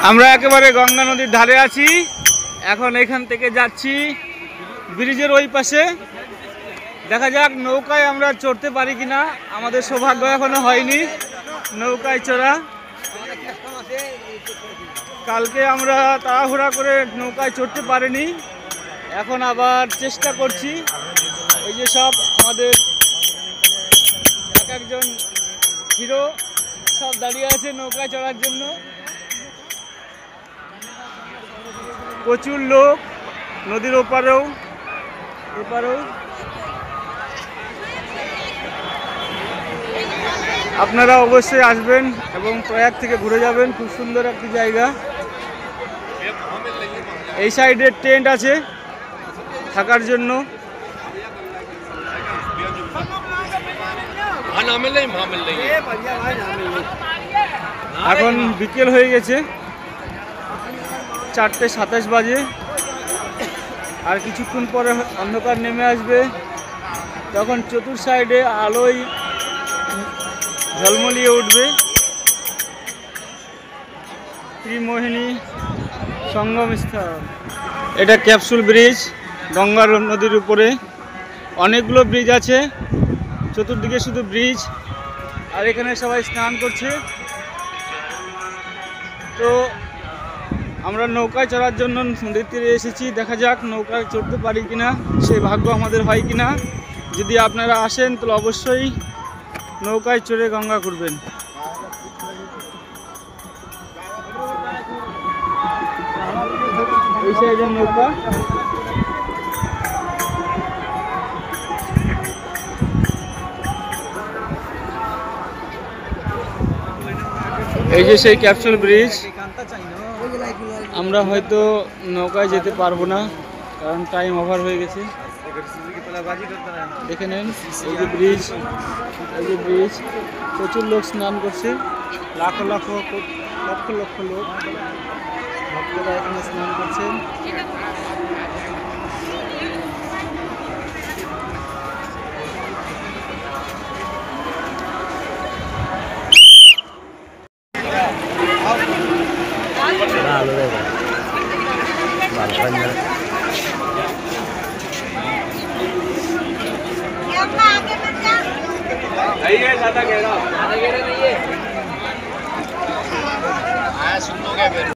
আমরা একেবারে গঙ্গা নদীর ধারে আছি। এখন এখান থেকে যাচ্ছি ব্রিজের ওই পাশে। দেখা যাক নৌকায় আমরা চড়তে পারি কিনা। আমাদের সৌভাগ্য এখনো হয়নি নৌকায় চড়া। কালকে আমরা তাড়াহুড়া করে নৌকায় চড়তে পারিনি, এখন আবার চেষ্টা করছি। এই যে সব আমাদের এক একজন হিরো সব দাঁড়িয়ে আছে নৌকায় চড়ার জন্য। প্রচুর লোক নদীর ওপারেও এপারেও। আপনারা অবশ্যই আসবেন এবং প্রয়াগ থেকে ঘুরে যাবেন। খুব সুন্দর একটি জায়গা। এই সাইডে টেন্ট আছে থাকার জন্য। এখন বিকেল হয়ে গেছে, 4:27 বাজে। আর কিছুক্ষণ পরে অন্ধকার নেমে আসবে, তখন চতুর সাইডে আলোয় ঝলমলিয়ে উঠবে। ত্রিমোহিনী সঙ্গম স্থান। এটা ক্যাপসুল ব্রিজ, গঙ্গা নদীর উপরে। অনেকগুলো ব্রিজ আছে, চতুর্দিকে শুধু ব্রিজ। আর এখানে সবাই স্নান করছে। তো আমরা নৌকায় চড়ার জন্য নদীর তীরে এসেছি। দেখা যাক নৌকায় চড়তে পারি কিনা, সেই ভাগ্য আমাদের হয় কিনা। যদি আপনারা আসেন তাহলে অবশ্যই নৌকায় চড়ে গঙ্গা ঘুরবেন। এই সাইডের নৌকা। এই যে সেই ক্যাপসুল ব্রিজ। আমরা হয়তো নৌকায় যেতে পারবো না, কারণ টাইম ওভার হয়ে গেছে। দেখে নেন এই যে ব্রিজ, এই যে ব্রিজ। প্রচুর লোক স্নান করছে, লক্ষ লক্ষ লোক ভক্তরা এখানে স্নান করছেন। ज्यादा गहरा नहीं है।